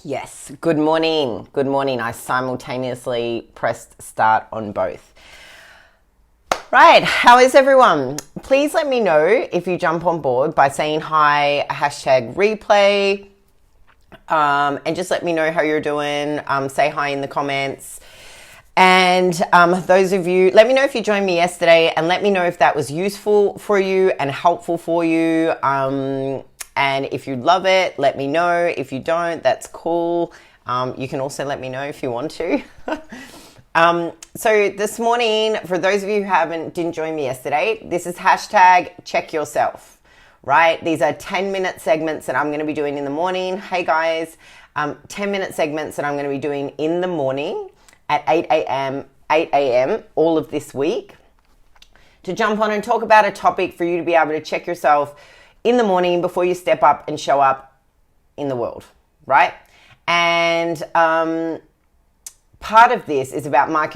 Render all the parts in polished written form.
Yes, good morning. Good morning. I simultaneously pressed start on both. Right, how is everyone? Please let me know if you jump on board by saying hi, hashtag replay, and just let me know how you're doing. Say hi in the comments. And those of you, let me know if you joined me yesterday and let me know if that was useful for you and helpful for you. And if you love it, let me know. If you don't, that's cool. You can also let me know if you want to. So this morning, for those of you who didn't join me yesterday, this is hashtag check yourself, right? These are 10-minute segments that I'm going to be doing in the morning. Hey guys, 10-minute segments that I'm going to be doing in the morning at 8 a.m. all of this week to jump on and talk about a topic for you to be able to check yourself in the morning before you step up and show up in the world, right? And part of this is about my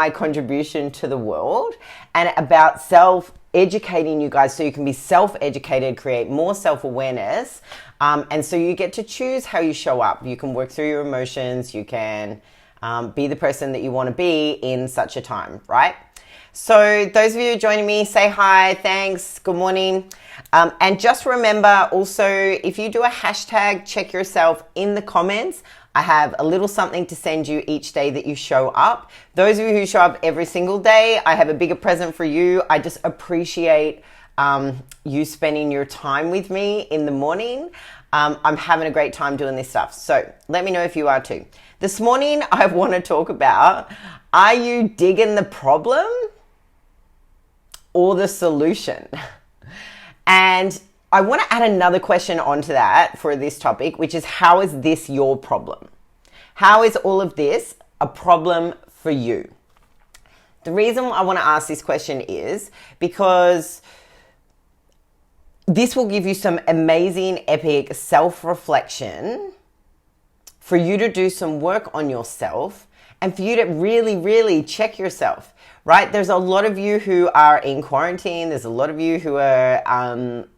contribution to the world and about self-educating you guys so you can be self-educated, create more self-awareness, and so you get to choose how you show up. You can work through your emotions, you can be the person that you want to be in such a time, right? So those of you joining me, say hi, thanks, good morning. And just remember also, if you do a hashtag check yourself in the comments, I have a little something to send you each day that you show up. Those of you who show up every single day, I have a bigger present for you. I just appreciate you spending your time with me in the morning. I'm having a great time doing this stuff. So let me know if you are too. This morning, I want to talk about, are you digging the problem or the solution? And I want to add another question onto that for this topic, which is, how is this your problem? How is all of this a problem for you? The reason I want to ask this question is because this will give you some amazing, epic self-reflection for you to do some work on yourself and for you to really, really check yourself, right? There's a lot of you who are in quarantine. There's a lot of you who are,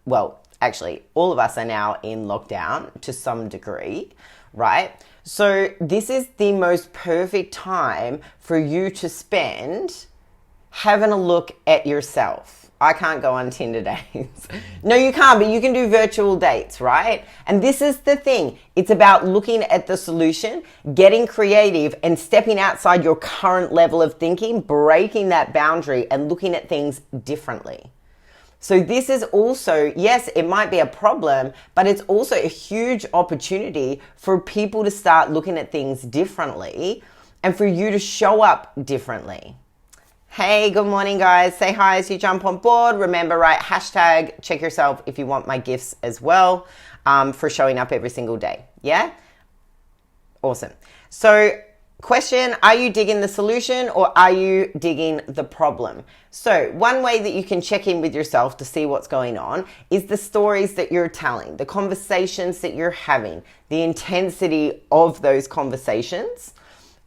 well, actually, all of us are now in lockdown to some degree, right? So this is the most perfect time for you to spend having a look at yourself. I can't go on Tinder dates. No, you can't, but you can do virtual dates, right? And this is the thing. It's about looking at the solution, getting creative and stepping outside your current level of thinking, breaking that boundary and looking at things differently. So this is also, yes, it might be a problem, but it's also a huge opportunity for people to start looking at things differently and for you to show up differently. Hey, good morning, guys. Say hi as you jump on board. Remember, right, hashtag check yourself if you want my gifts as well, for showing up every single day. Yeah? Awesome. So question, are you digging the solution or are you digging the problem? So one way that you can check in with yourself to see what's going on is the stories that you're telling, the conversations that you're having, the intensity of those conversations.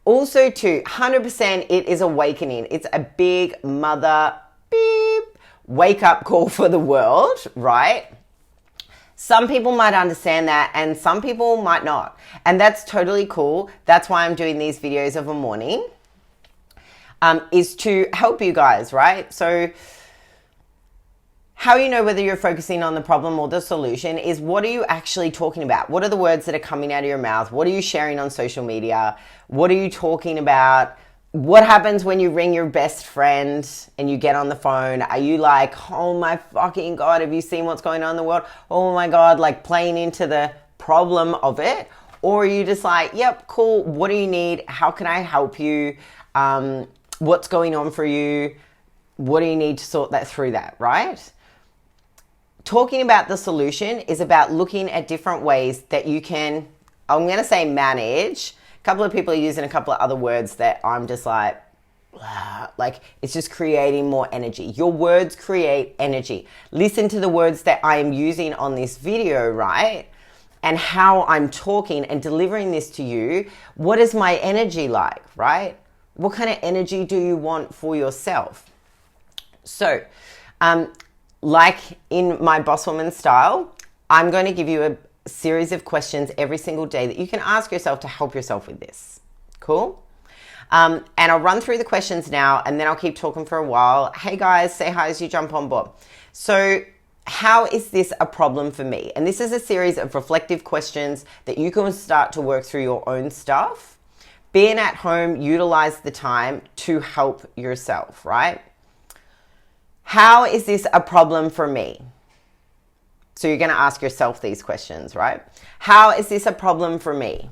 Also too, 100% it is awakening. It's a big mother beep wake up call for the world, right? Some people might understand that and some people might not. And that's totally cool. That's why I'm doing these videos of a morning, is to help you guys, right? So how you know whether you're focusing on the problem or the solution is, what are you actually talking about? What are the words that are coming out of your mouth? What are you sharing on social media? What are you talking about? What happens when you ring your best friend and you get on the phone? Are you like, oh my fucking God, have you seen what's going on in the world? Oh my God, like playing into the problem of it? Or are you just like, yep, cool. What do you need? How can I help you? What's going on for you? What do you need to sort that through that, right? Talking about the solution is about looking at different ways that you can, I'm going to say manage. A couple of people are using a couple of other words that I'm just like it's just creating more energy. Your words create energy. Listen to the words that I am using on this video, right? And how I'm talking and delivering this to you. What is my energy like, right? What kind of energy do you want for yourself? So, like in my boss woman style, I'm going to give you series of questions every single day that you can ask yourself to help yourself with this. Cool? And I'll run through the questions now, and then I'll keep talking for a while. Hey guys, say hi as you jump on board. So how is this a problem for me? And this is a series of reflective questions that you can start to work through your own stuff. Being at home, utilize the time to help yourself, right? How is this a problem for me? So you're going to ask yourself these questions, right? How is this a problem for me?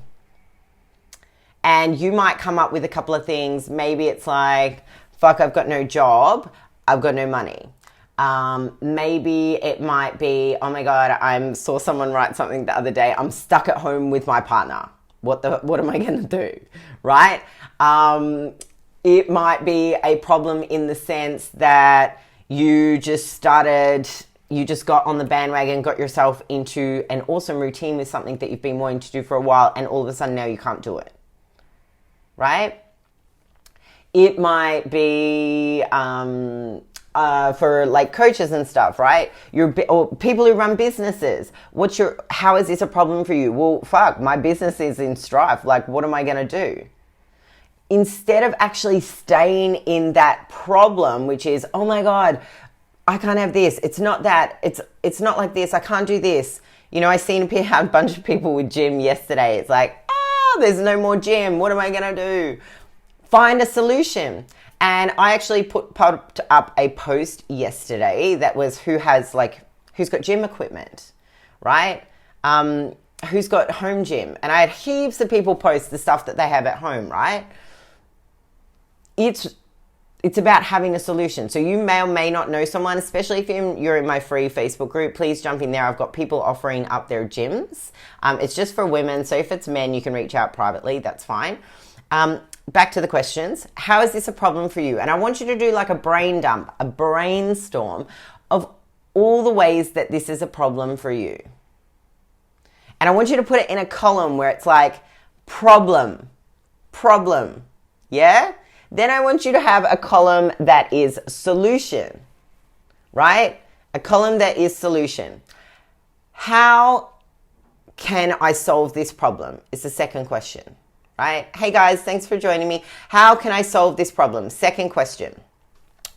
And you might come up with a couple of things. Maybe it's like, fuck, I've got no job. I've got no money. Maybe it might be, oh my God, I saw someone write something the other day. I'm stuck at home with my partner. What am I going to do? Right? It might be a problem in the sense that you just got on the bandwagon, got yourself into an awesome routine with something that you've been wanting to do for a while, and all of a sudden now you can't do it. Right? It might be for like coaches and stuff, right? Or people who run businesses. How is this a problem for you? Well, fuck, my business is in strife. Like, what am I going to do? Instead of actually staying in that problem, which is, oh my God, I can't have this. It's not that. It's not like this. I can't do this. You know, I seen a bunch of people with gym yesterday. It's like, there's no more gym. What am I going to do? Find a solution. And I actually put up a post yesterday that was who's got gym equipment, right? Who's got home gym? And I had heaps of people post the stuff that they have at home, right? It's about having a solution. So you may or may not know someone, especially if you're in my free Facebook group, please jump in there. I've got people offering up their gyms. It's just for women. So if it's men, you can reach out privately. That's fine. Back to the questions. How is this a problem for you? And I want you to do like a brain dump, a brainstorm of all the ways that this is a problem for you. And I want you to put it in a column where it's like problem. Yeah? Then I want you to have a column that is solution, right? A column that is solution. How can I solve this problem? Is the second question. Right? Hey guys, thanks for joining me. How can I solve this problem? Second question.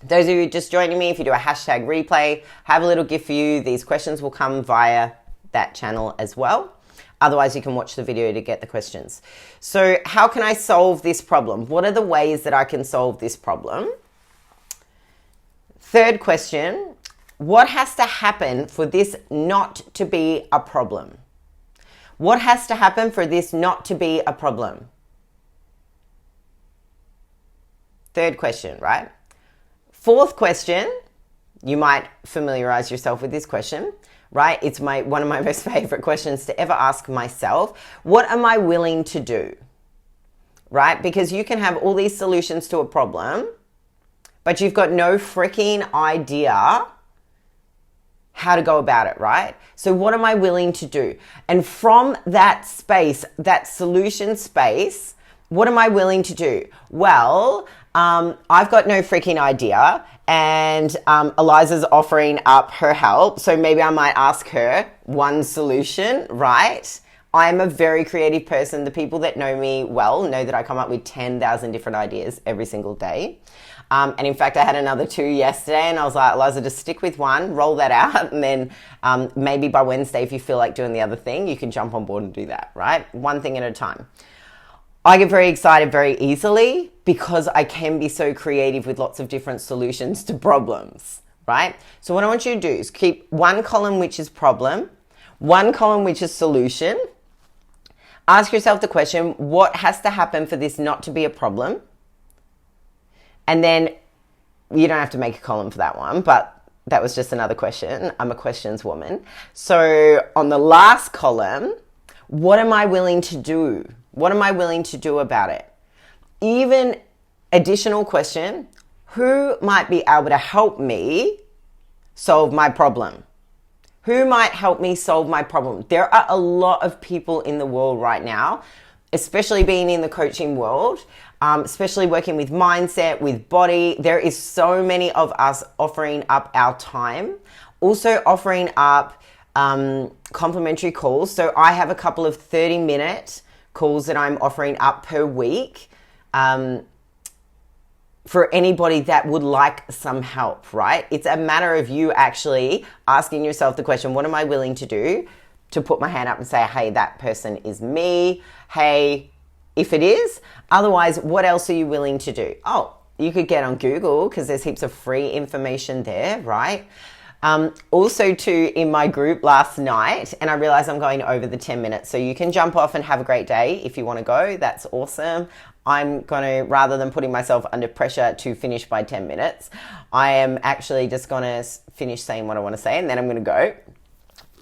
Those of you just joining me, if you do a hashtag replay, have a little gift for you. These questions will come via that channel as well. Otherwise, you can watch the video to get the questions. So how can I solve this problem? What are the ways that I can solve this problem? Third question, what has to happen for this not to be a problem? What has to happen for this not to be a problem? Third question, right? Fourth question, you might familiarize yourself with this question, right? It's one of my most favorite questions to ever ask myself. What am I willing to do? Right? Because you can have all these solutions to a problem, but you've got no freaking idea how to go about it, right? So what am I willing to do? And from that space, that solution space, what am I willing to do? Well, I've got no freaking idea, and Eliza's offering up her help, so maybe I might ask her one solution, right? I'm a very creative person. The people that know me well know that I come up with 10,000 different ideas every single day. And in fact, I had another 2 yesterday, and I was like, Eliza, just stick with one, roll that out, and then maybe by Wednesday, if you feel like doing the other thing, you can jump on board and do that, right? One thing at a time. I get very excited very easily because I can be so creative with lots of different solutions to problems, right? So what I want you to do is keep one column which is problem, one column which is solution. Ask yourself the question, what has to happen for this not to be a problem? And then you don't have to make a column for that one, but that was just another question. I'm a questions woman. So on the last column, what am I willing to do? What am I willing to do about it? Even additional question, who might be able to help me solve my problem? Who might help me solve my problem? There are a lot of people in the world right now, especially being in the coaching world, especially working with mindset, with body. There is so many of us offering up our time, also offering up complimentary calls. So I have a couple of 30-minute calls that I'm offering up per week for anybody that would like some help, right? It's a matter of you actually asking yourself the question, what am I willing to do to put my hand up and say, hey, that person is me. Hey, if it is, otherwise, what else are you willing to do? Oh, you could get on Google because there's heaps of free information there, right? Also too, in my group last night, and I realized I'm going over the 10 minutes, so you can jump off and have a great day if you want to go. That's awesome. I'm going to, rather than putting myself under pressure to finish by 10 minutes, I am actually just going to finish saying what I want to say, and then I'm going to go.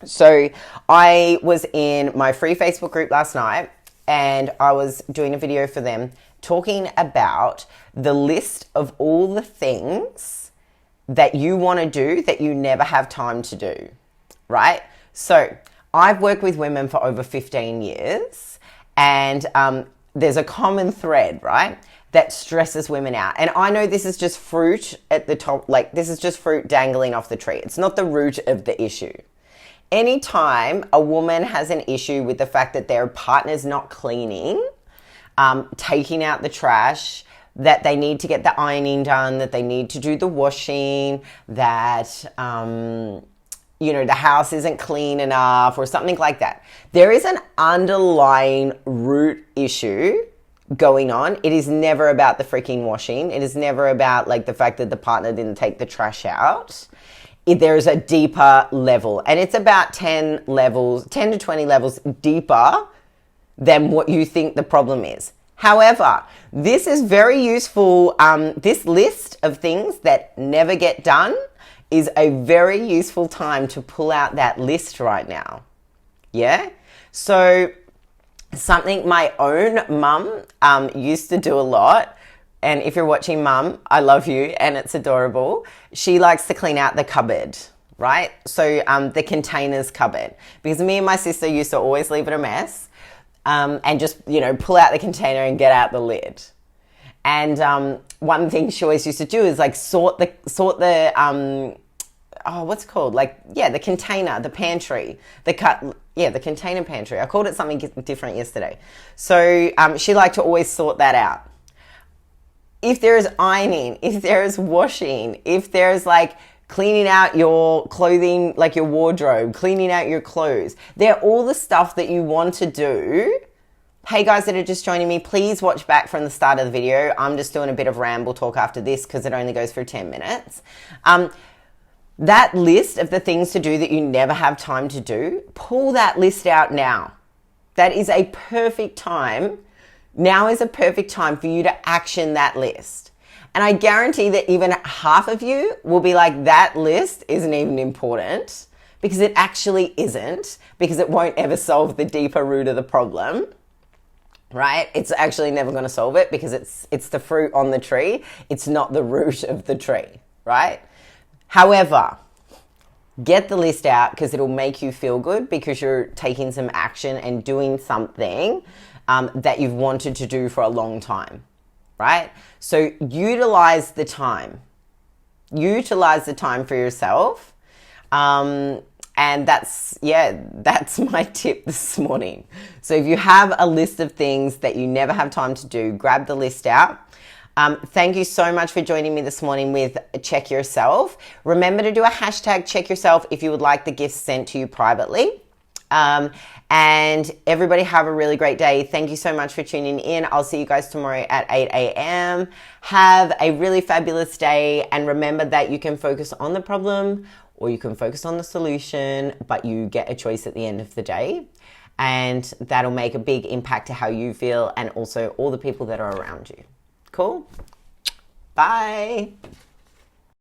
So I was in my free Facebook group last night, and I was doing a video for them talking about the list of all the things that you want to do that you never have time to do, right? So I've worked with women for over 15 years, and there's a common thread, right, that stresses women out. And I know this is just fruit at the top, like this is just fruit dangling off the tree. It's not the root of the issue. Anytime a woman has an issue with the fact that their partner's not cleaning, taking out the trash, that they need to get the ironing done, that they need to do the washing, that, the house isn't clean enough or something like that. There is an underlying root issue going on. It is never about the freaking washing. It is never about like the fact that the partner didn't take the trash out. There's a deeper level, and it's about 10 to 20 levels deeper than what you think the problem is. However, this is very useful. This list of things that never get done is a very useful time to pull out that list right now. Yeah? So something my own mum used to do a lot, and if you're watching, Mum, I love you and it's adorable. She likes to clean out the cupboard, right? So the containers cupboard, because me and my sister used to always leave it a mess, and just, pull out the container and get out the lid. And one thing she always used to do is like sort the what's it called? The container, the pantry, the container pantry. I called it something different yesterday. So she liked to always sort that out. If there is ironing, if there is washing, if there's like cleaning out your clothing, like your wardrobe, cleaning out your clothes, they're all the stuff that you want to do. Hey guys that are just joining me, please watch back from the start of the video. I'm just doing a bit of ramble talk after this because it only goes for 10 minutes. That list of the things to do that you never have time to do, pull that list out now. That is a perfect time. Now is a perfect time for you to action that list. And I guarantee that even half of you will be like, that list isn't even important, because it actually isn't, because it won't ever solve the deeper root of the problem, right? It's actually never going to solve it because it's the fruit on the tree. It's not the root of the tree, right? However, get the list out because it'll make you feel good because you're taking some action and doing something that you've wanted to do for a long time, right? So utilize the time. Utilize the time for yourself. And that's my tip this morning. So if you have a list of things that you never have time to do, grab the list out. Thank you so much for joining me this morning with Check Yourself. Remember to do a hashtag Check Yourself if you would like the gifts sent to you privately. And everybody have a really great day. Thank you so much for tuning in. I'll see you guys tomorrow at 8 a.m. Have a really fabulous day. And remember that you can focus on the problem or you can focus on the solution, but you get a choice at the end of the day. And that'll make a big impact to how you feel and also all the people that are around you. Cool? Bye.